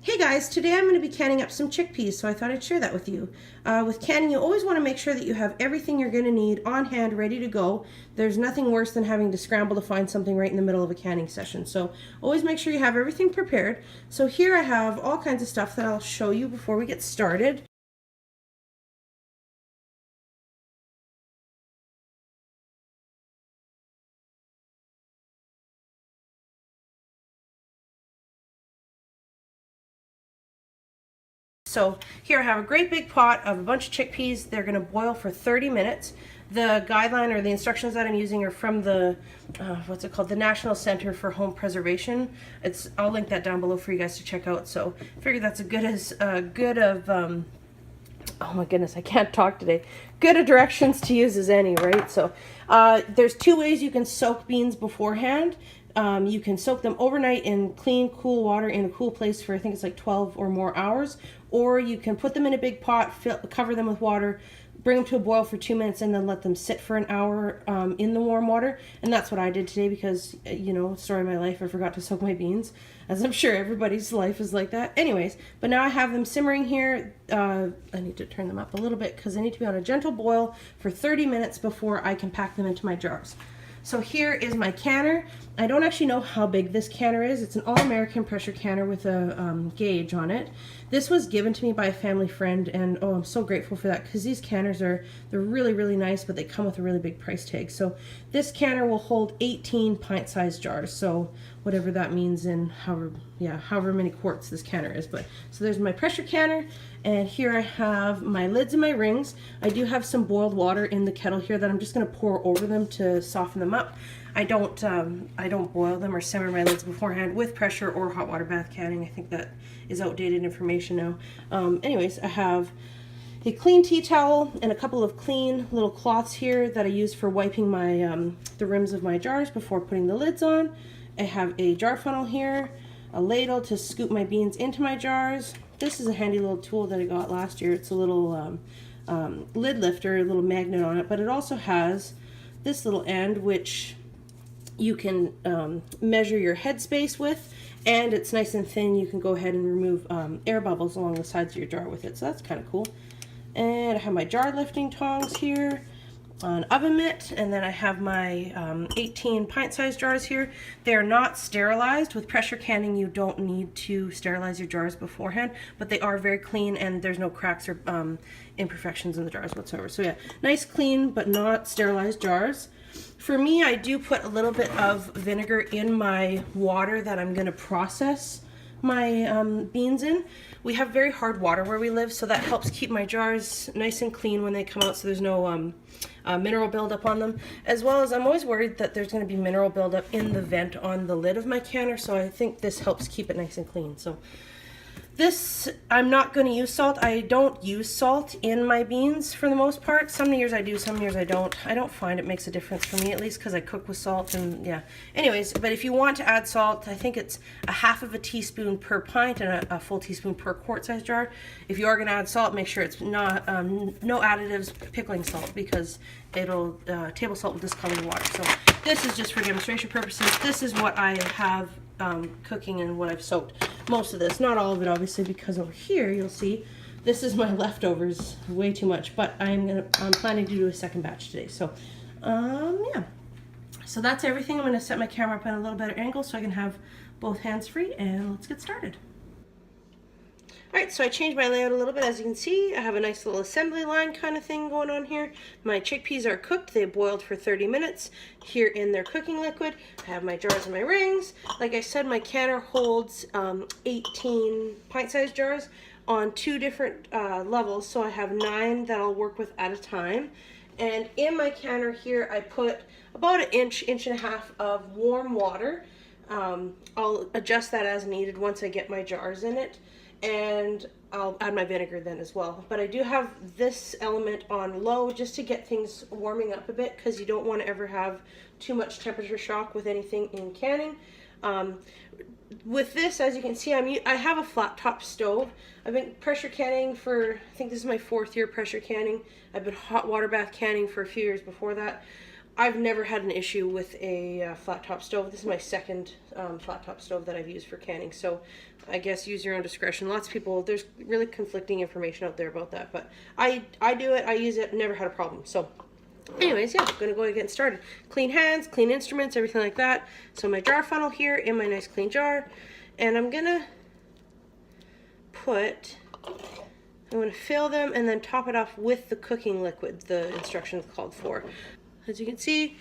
Hey guys, today I'm going to be canning up some chickpeas, so I thought I'd share that with you. With canning, you always want to make sure that you have everything you're going to need on hand, ready to go. There's nothing worse than having to scramble to find something right in the middle of a canning session. So always make sure you have everything prepared. So here I have all kinds of stuff that I'll show you before we get started. So here I have a great big pot of a bunch of chickpeas. They're going to boil for 30 minutes. The guideline or the instructions that I'm using are from the, what's it called? The National Center for Home Preservation. I'll link that down below for you guys to check out. So I figured that's oh my goodness, I can't talk today. Good of directions to use as any, right? So there's two ways you can soak beans beforehand. You can soak them overnight in clean, cool water in a cool place for I think it's like 12 or more hours, or you can put them in a big pot, cover them with water, bring them to a boil for 2 minutes, and then let them sit for an hour in the warm water. And that's what I did today because, you know, story of my life, I forgot to soak my beans, as I'm sure everybody's life is like that. Anyways, but now I have them simmering here. I need to turn them up a little bit because they need to be on a gentle boil for 30 minutes before I can pack them into my jars. So here is my canner. I don't actually know how big this canner is. It's an all-American pressure canner with a gauge on it. This was given to me by a family friend, and oh, I'm so grateful for that because these canners they're really, really nice, but they come with a really big price tag. So this canner will hold 18 pint-sized jars. So whatever that means in however many quarts this canner is. But so there's my pressure canner, and here I have my lids and my rings. I do have some boiled water in the kettle here that I'm just going to pour over them to soften them up. I don't boil them or simmer my lids beforehand with pressure or hot water bath canning. I think that is outdated information now. Anyways, I have a clean tea towel and a couple of clean little cloths here that I use for wiping my the rims of my jars before putting the lids on. I have a jar funnel here, a ladle to scoop my beans into my jars. This is a handy little tool that I got last year. It's a little lid lifter, a little magnet on it, but it also has this little end which you can measure your headspace with, and it's nice and thin. You can go ahead and remove air bubbles along the sides of your jar with it, so that's kind of cool. And I have my jar lifting tongs here, an oven mitt, and then I have my 18 pint-sized jars here. They are not sterilized. With pressure canning, you don't need to sterilize your jars beforehand, but they are very clean, and there's no cracks or imperfections in the jars whatsoever. So yeah, nice, clean, but not sterilized jars. For me, I do put a little bit of vinegar in my water that I'm going to process my beans in. We have very hard water where we live, so that helps keep my jars nice and clean when they come out, so there's no mineral buildup on them. As well as I'm always worried that there's going to be mineral buildup in the vent on the lid of my canner, so I think this helps keep it nice and clean. So this, I'm not going to use salt. I don't use salt in my beans for the most part. Some years I do, some years I don't. I don't find it makes a difference for me, at least because I cook with salt and yeah. Anyways, but if you want to add salt, I think it's a half of a teaspoon per pint and a full teaspoon per quart size jar. If you are going to add salt, make sure it's not no additives, pickling salt, because it'll table salt will discolor the water. So this is just for demonstration purposes. This is what I have cooking and what I've soaked. Most of this, not all of it obviously, because over here you'll see this is my leftovers, way too much, but I'm planning to do a second batch today. So yeah, so that's everything. I'm going to set my camera up at a little better angle so I can have both hands free, and let's get started. Alright, so I changed my layout a little bit. As you can see, I have a nice little assembly line kind of thing going on here. My chickpeas are cooked. They boiled for 30 minutes here in their cooking liquid. I have my jars and my rings. Like I said, my canner holds 18 pint-sized jars on 2 different levels, so I have 9 that I'll work with at a time. And in my canner here, I put about an inch and a half of warm water. I'll adjust that as needed once I get my jars in it. And I'll add my vinegar then as well. But I do have this element on low just to get things warming up a bit, because you don't want to ever have too much temperature shock with anything in canning. With this, as you can see, I have a flat top stove. I've been pressure canning for, I think this is my 4th year pressure canning. I've been hot water bath canning for a few years before that. I've never had an issue with a flat top stove. This is my second flat top stove that I've used for canning. So I guess use your own discretion. Lots of people, there's really conflicting information out there about that. But I do it, I use it, never had a problem. So anyways, yeah, I'm going to go ahead and get started. Clean hands, clean instruments, everything like that. So my jar funnel here in my nice clean jar. And I'm going to fill them and then top it off with the cooking liquid the instructions called for. As you can see,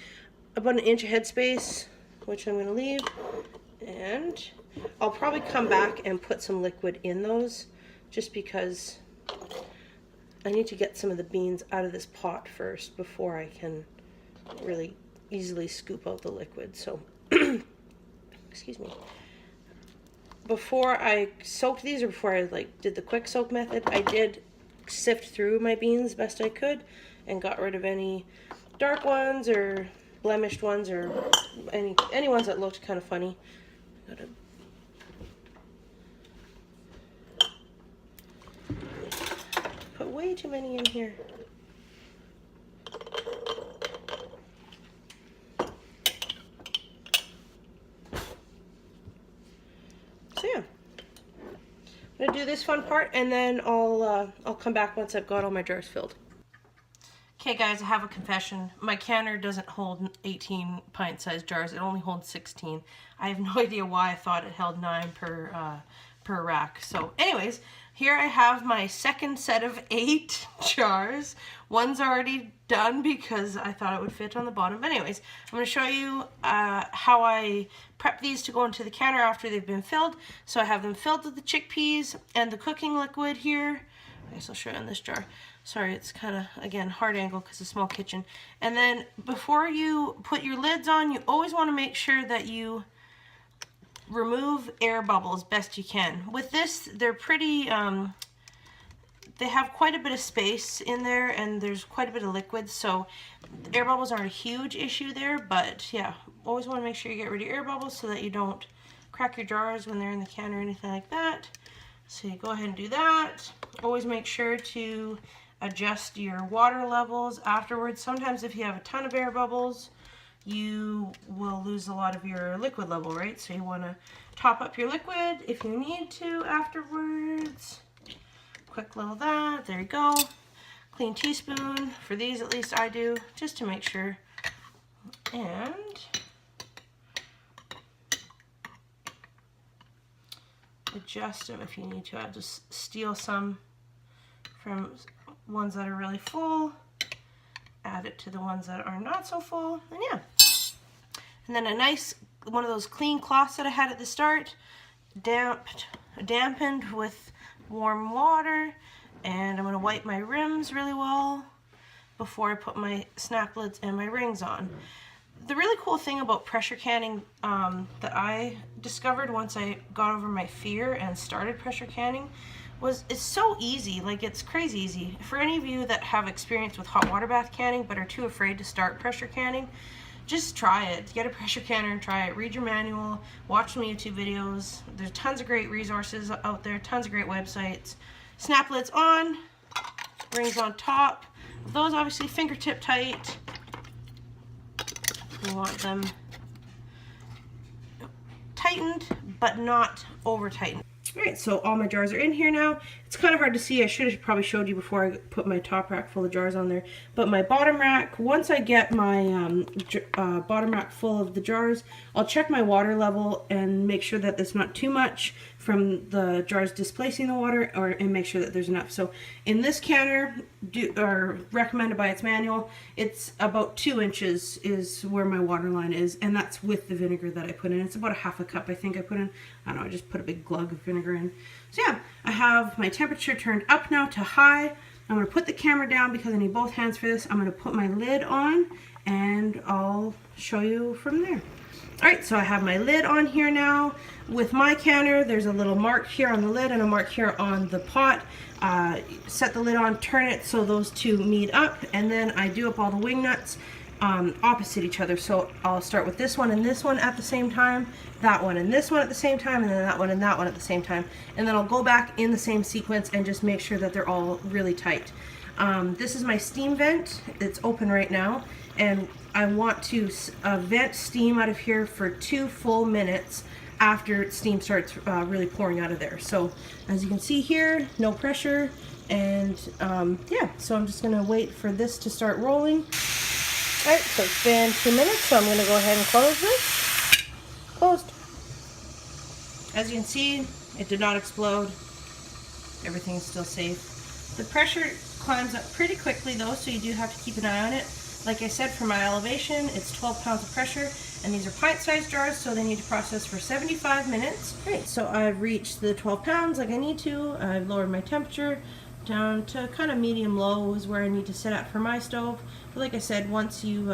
about 1 inch of headspace, which I'm going to leave. And I'll probably come back and put some liquid in those just because I need to get some of the beans out of this pot first before I can really easily scoop out the liquid. So, excuse me. Before I soaked these, or before I did the quick soak method, I did sift through my beans best I could and got rid of any dark ones or blemished ones or any ones that looked kind of funny. Gotta put way too many in here. So yeah, I'm gonna do this fun part, and then I'll come back once I've got all my jars filled. Okay guys, I have a confession. My canner doesn't hold 18 pint-sized jars. It only holds 16. I have no idea why I thought it held 9 per rack. So anyways, here I have my second set of 8 jars. One's already done because I thought it would fit on the bottom. But anyways, I'm going to show you how I prep these to go into the canner after they've been filled. So I have them filled with the chickpeas and the cooking liquid here. I guess I'll show you in this jar. Sorry, it's kind of, again, hard angle because it's a small kitchen. And then before you put your lids on, you always want to make sure that you remove air bubbles best you can. With this, they're pretty, they have quite a bit of space in there and there's quite a bit of liquid, so air bubbles aren't a huge issue there, but yeah, always want to make sure you get rid of air bubbles so that you don't crack your jars when they're in the can or anything like that. So you go ahead and do that. Always make sure to adjust your water levels afterwards. Sometimes if you have a ton of air bubbles, you will lose a lot of your liquid level, right? So you want to top up your liquid if you need to afterwards. Quick little that, there you go. Clean teaspoon, for these at least I do, just to make sure. And adjust them if you need to. I'll just steal some from ones that are really full, add it to the ones that are not so full, and yeah. And then a nice, one of those clean cloths that I had at the start, dampened with warm water, and I'm going to wipe my rims really well before I put my snap lids and my rings on. The really cool thing about pressure canning that I discovered once I got over my fear and started pressure canning was it's so easy, like it's crazy easy. For any of you that have experience with hot water bath canning but are too afraid to start pressure canning, just try it. Get a pressure canner and try it. Read your manual, watch some YouTube videos. There's tons of great resources out there, tons of great websites. Snap lids on, rings on top. Those obviously fingertip tight. You want them tightened, but not over tightened. Alright, so all my jars are in here now. It's kind of hard to see. I should have probably showed you before I put my top rack full of jars on there. But my bottom rack, once I get my bottom rack full of the jars, I'll check my water level and make sure that there's not too much from the jars displacing the water, and make sure that there's enough. So in this canner, recommended by its manual, it's about 2 inches is where my water line is, and that's with the vinegar that I put in. It's about a half a cup I think I put in. I don't know, I just put a big glug of vinegar in. So yeah, I have my temperature turned up now to high. I'm going to put the camera down because I need both hands for this. I'm going to put my lid on and I'll show you from there. Alright, so I have my lid on here now. With my canner, there's a little mark here on the lid and a mark here on the pot. Set the lid on, turn it so those two meet up, and then I do up all the wing nuts opposite each other. So I'll start with this one and this one at the same time, that one and this one at the same time, and then that one and that one at the same time. And then I'll go back in the same sequence and just make sure that they're all really tight. This is my steam vent. It's open right now. and I want to vent steam out of here for 2 full minutes after steam starts really pouring out of there. So as you can see here, no pressure, and yeah, so I'm just gonna wait for this to start rolling. All right, so it's been 2 minutes, so I'm gonna go ahead and close this. Closed. As you can see, it did not explode. Everything is still safe. The pressure climbs up pretty quickly though, so you do have to keep an eye on it. Like I said, for my elevation, it's 12 pounds of pressure, and these are pint-sized jars, so they need to process for 75 minutes. Right, so I've reached the 12 pounds like I need to. I've lowered my temperature down to kind of medium-low is where I need to set at for my stove. But like I said, once you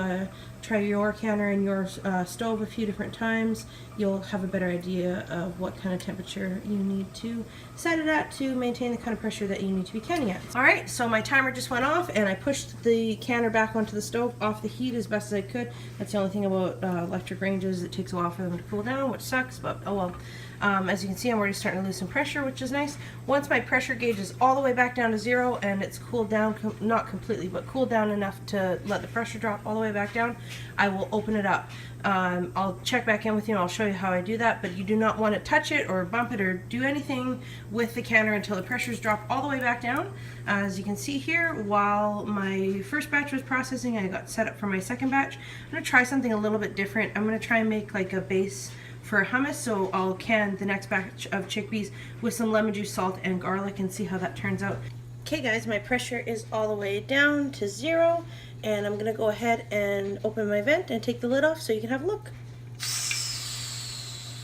try your canner and your stove a few different times, you'll have a better idea of what kind of temperature you need to set it at to maintain the kind of pressure that you need to be canning at. Alright, so my timer just went off and I pushed the canner back onto the stove off the heat as best as I could. That's the only thing about electric ranges, it takes a while for them to cool down, which sucks, but oh well. As you can see, I'm already starting to lose some pressure, which is nice. Once my pressure gauge is all the way back down to 0 and it's cooled down, not completely, but cooled down enough to let the pressure drop all the way back down, I will open it up. I'll check back in with you and I'll show you how I do that, but you do not want to touch it or bump it or do anything with the canner until the pressure's dropped all the way back down. As you can see here, while my first batch was processing, I got set up for my second batch. I'm going to try something a little bit different. I'm going to try and make like a base for hummus, so I'll can the next batch of chickpeas with some lemon juice, salt, and garlic and see how that turns out. Okay guys, my pressure is all the way down to 0, and I'm gonna go ahead and open my vent and take the lid off so you can have a look.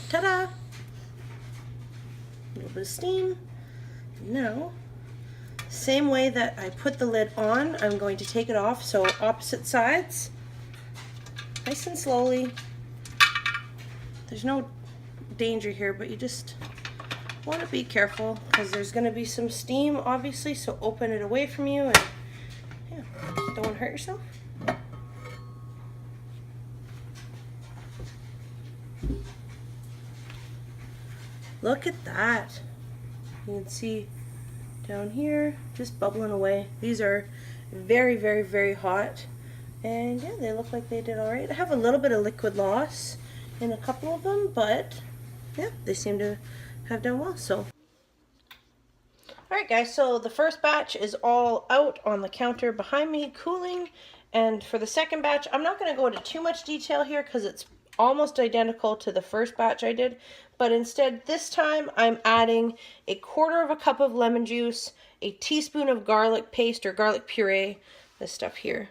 Ta-da! A little bit of steam. Now, same way that I put the lid on, I'm going to take it off, so opposite sides, nice and slowly. There's no danger here, but you just want to be careful because there's going to be some steam, obviously, so open it away from you and yeah, don't want to hurt yourself. Look at that. You can see down here, just bubbling away. These are very, very, very hot, and yeah, they look like they did all right. I have a little bit of liquid loss in a couple of them, but yeah, they seem to have done well. So alright guys, so the first batch is all out on the counter behind me cooling, and for the second batch I'm not going to go into too much detail here because it's almost identical to the first batch I did, but instead this time I'm adding 1/4 cup of lemon juice, a teaspoon of garlic paste or garlic puree, this stuff here,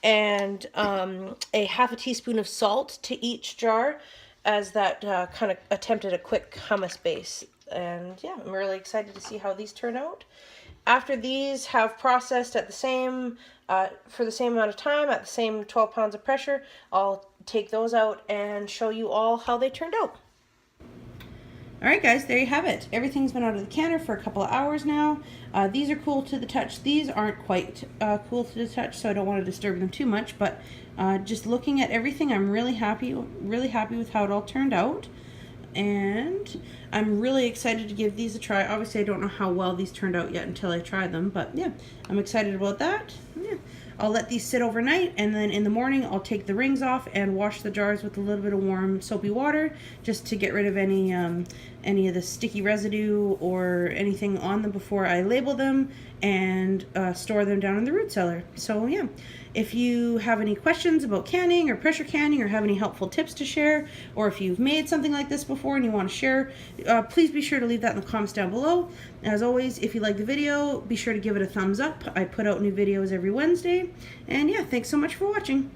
and a 1/2 teaspoon of salt to each jar, as that kind of attempt at a quick hummus base. And yeah, I'm really excited to see how these turn out. After these have processed at the same for the same amount of time at the same 12 pounds of pressure, I'll take those out and show you all how they turned out. Alright guys, there you have it. Everything's been out of the canner for a couple of hours now. These are cool to the touch. These aren't quite cool to the touch, so I don't want to disturb them too much, but just looking at everything, I'm really happy with how it all turned out. And I'm really excited to give these a try. Obviously, I don't know how well these turned out yet until I try them, but yeah, I'm excited about that. Yeah. I'll let these sit overnight, and then in the morning I'll take the rings off and wash the jars with a little bit of warm soapy water just to get rid of any of the sticky residue or anything on them before I label them and store them down in the root cellar. So yeah, if you have any questions about canning or pressure canning or have any helpful tips to share, or if you've made something like this before and you want to share, please be sure to leave that in the comments down below. As always, if you like the video, be sure to give it a thumbs up. I put out new videos every Wednesday. And yeah, thanks so much for watching.